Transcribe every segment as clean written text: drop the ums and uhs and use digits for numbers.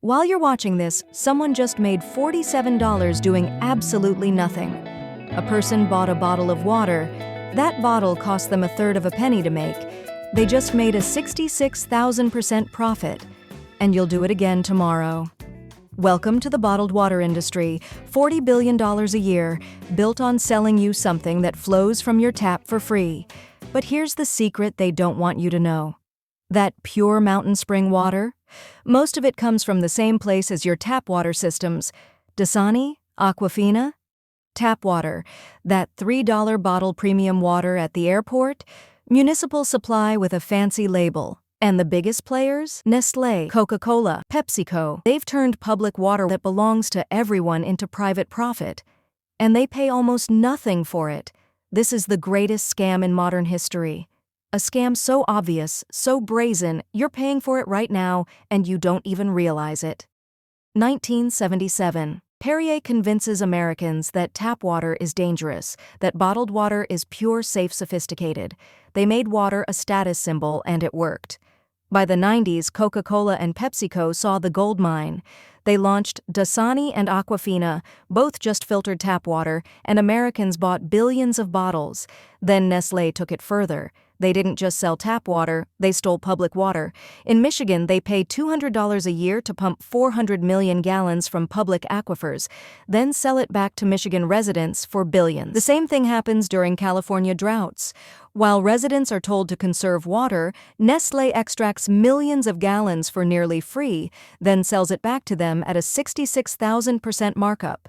While you're watching this, someone just made $47 doing absolutely nothing. A person bought a bottle of water. That bottle cost them a third of a penny to make. They just made a 66,000% profit. And you'll do it again tomorrow. Welcome to the bottled water industry, $40 billion a year, built on selling you something that flows from your tap for free. But here's the secret they don't want you to know. That pure mountain spring water? Most of it comes from the same place as your tap water systems. Dasani? Aquafina? Tap water, that $3 bottle premium water at the airport? Municipal supply with a fancy label. And the biggest players? Nestlé, Coca-Cola, PepsiCo. They've turned public water that belongs to everyone into private profit. And they pay almost nothing for it. This is the greatest scam in modern history. A scam so obvious, so brazen, you're paying for it right now, and you don't even realize it. 1977. Perrier convinces Americans that tap water is dangerous, that bottled water is pure, safe, sophisticated. They made water a status symbol, and it worked. By the 90s, Coca-Cola and PepsiCo saw the gold mine. They launched Dasani and Aquafina, both just filtered tap water, and Americans bought billions of bottles. Then Nestlé took it further. They didn't just sell tap water, they stole public water. In Michigan, they pay $200 a year to pump 400 million gallons from public aquifers, then sell it back to Michigan residents for billions. The same thing happens during California droughts. While residents are told to conserve water, Nestlé extracts millions of gallons for nearly free, then sells it back to them at a 66,000% markup.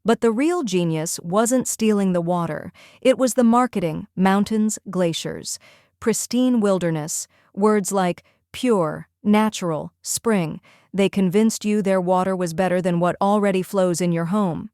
But the real genius wasn't stealing the water. It was the marketing, mountains, glaciers, pristine wilderness, words like pure, natural, spring. They convinced you their water was better than what already flows in your home.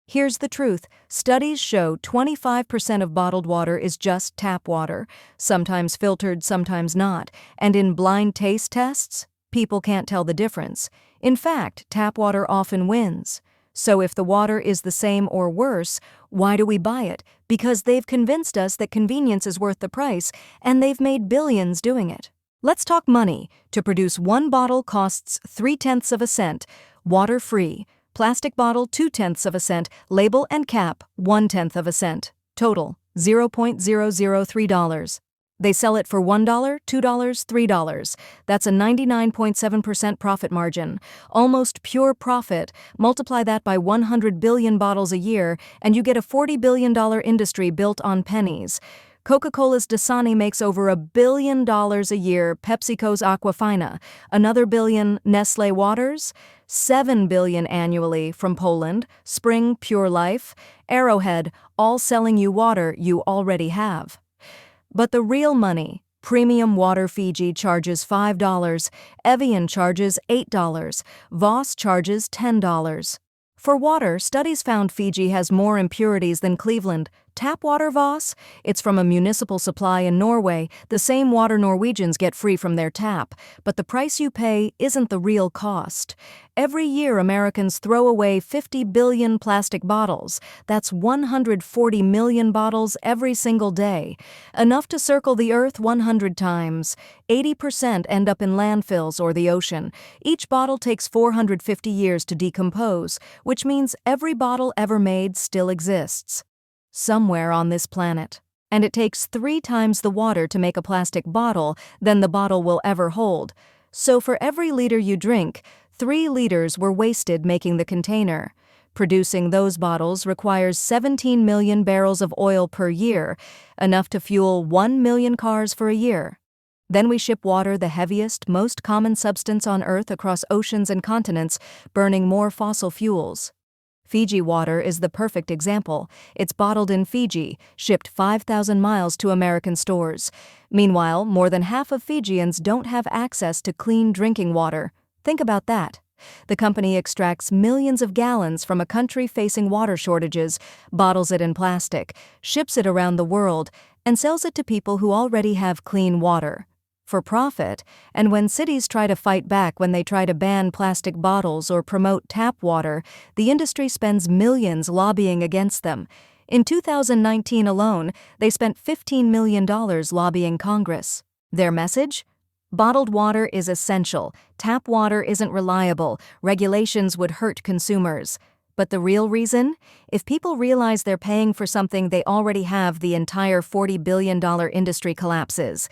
Here's the truth. Studies show 25% of bottled water is just tap water, sometimes filtered, sometimes not. And in blind taste tests, people can't tell the difference. In fact, tap water often wins. So if the water is the same or worse, why do we buy it? Because they've convinced us that convenience is worth the price, and they've made billions doing it. Let's talk money. To produce one bottle costs 0.3 of a cent, water-free. Plastic bottle 0.2 of a cent, label and cap 0.1 of a cent. Total, $0.003. They sell it for $1, $2, $3. That's a 99.7% profit margin. Almost pure profit. Multiply that by 100 billion bottles a year, and you get a $40 billion industry built on pennies. Coca-Cola's Dasani makes over $1 billion a year, PepsiCo's Aquafina. Another billion, Nestlé Waters? $7 billion annually from Poland, Spring Pure Life, Arrowhead, all selling you water you already have. But the real money, premium water Fiji charges $5, Evian charges $8, Voss charges $10. For water, studies found Fiji has more impurities than Cleveland. Tap water Voss? It's from a municipal supply in Norway, the same water Norwegians get free from their tap. But the price you pay isn't the real cost. Every year, Americans throw away 50 billion plastic bottles. That's 140 million bottles every single day. Enough to circle the earth 100 times. 80% end up in landfills or the ocean. Each bottle takes 450 years to decompose, which means every bottle ever made still exists somewhere on this planet. And it takes 3 times the water to make a plastic bottle than the bottle will ever hold. So for every liter you drink, 3 liters were wasted making the container. Producing those bottles requires 17 million barrels of oil per year, enough to fuel 1 million cars for a year. Then we ship water, the heaviest, most common substance on Earth, across oceans and continents, burning more fossil fuels. Fiji water is the perfect example. It's bottled in Fiji, shipped 5,000 miles to American stores. Meanwhile, more than half of Fijians don't have access to clean drinking water. Think about that. The company extracts millions of gallons from a country facing water shortages, bottles it in plastic, ships it around the world, and sells it to people who already have clean water. For profit, and when cities try to fight back when they try to ban plastic bottles or promote tap water, the industry spends millions lobbying against them. In 2019 alone, they spent $15 million lobbying Congress. Their message? Bottled water is essential. Tap water isn't reliable. Regulations would hurt consumers. But the real reason? If people realize they're paying for something they already have, the entire $40 billion industry collapses.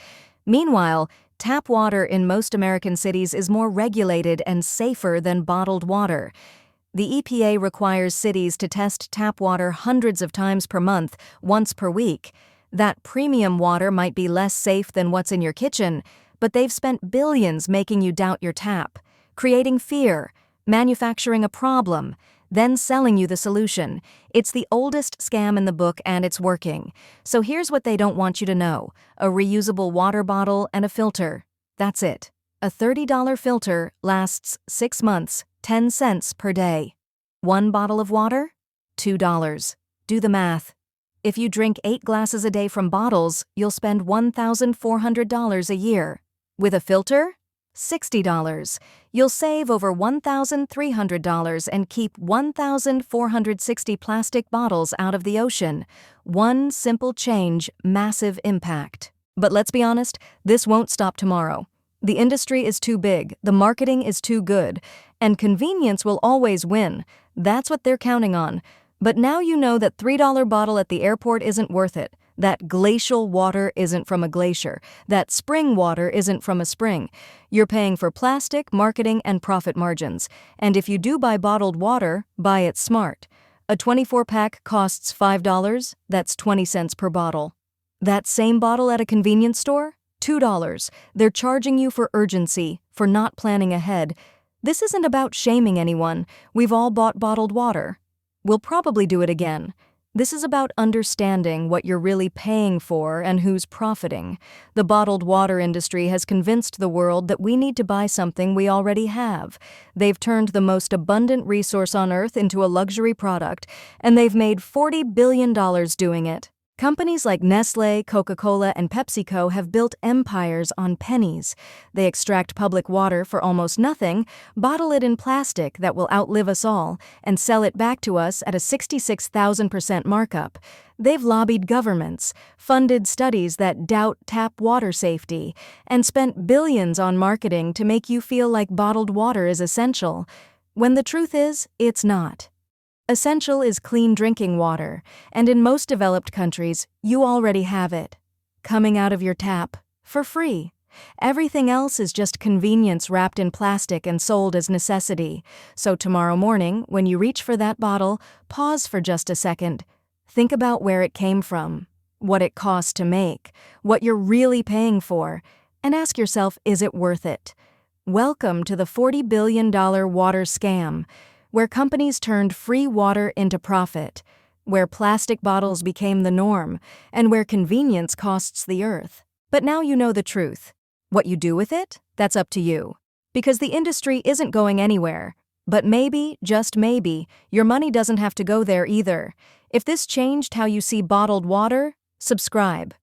Meanwhile, tap water in most American cities is more regulated and safer than bottled water. The EPA requires cities to test tap water hundreds of times per month, once per week. That premium water might be less safe than what's in your kitchen, but they've spent billions making you doubt your tap, creating fear, manufacturing a problem, then selling you the solution. It's the oldest scam in the book, and it's working. So here's what they don't want you to know: a reusable water bottle and a filter. That's it. A $30 filter lasts 6 months, 10 cents per day. One bottle of water? $2. Do the math. If you drink 8 glasses a day from bottles, you'll spend $1,400 a year. With a filter? $60. You'll save over $1,300 and keep 1,460 plastic bottles out of the ocean. One simple change, massive impact. But let's be honest, this won't stop tomorrow. The industry is too big, the marketing is too good, and convenience will always win. That's what they're counting on. But now you know that $3 bottle at the airport isn't worth it. That glacial water isn't from a glacier. That spring water isn't from a spring. You're paying for plastic, marketing, and profit margins. And if you do buy bottled water, buy it smart. A 24-pack costs $5. That's 20 cents per bottle. That same bottle at a convenience store? $2. They're charging you for urgency, for not planning ahead. This isn't about shaming anyone. We've all bought bottled water. We'll probably do it again. This is about understanding what you're really paying for and who's profiting. The bottled water industry has convinced the world that we need to buy something we already have. They've turned the most abundant resource on Earth into a luxury product, and they've made $40 billion doing it. Companies like Nestlé, Coca-Cola, and PepsiCo have built empires on pennies. They extract public water for almost nothing, bottle it in plastic that will outlive us all, and sell it back to us at a 66,000% markup. They've lobbied governments, funded studies that doubt tap water safety, and spent billions on marketing to make you feel like bottled water is essential, when the truth is, it's not. Essential is clean drinking water, and in most developed countries, you already have it. Coming out of your tap, for free. Everything else is just convenience wrapped in plastic and sold as necessity. So tomorrow morning, when you reach for that bottle, pause for just a second. Think about where it came from, what it cost to make, what you're really paying for, and ask yourself, is it worth it? Welcome to the $40 billion water scam, where companies turned free water into profit, where plastic bottles became the norm, and where convenience costs the earth. But now you know the truth. What you do with it? That's up to you. Because the industry isn't going anywhere. But maybe, just maybe, your money doesn't have to go there either. If this changed how you see bottled water, subscribe.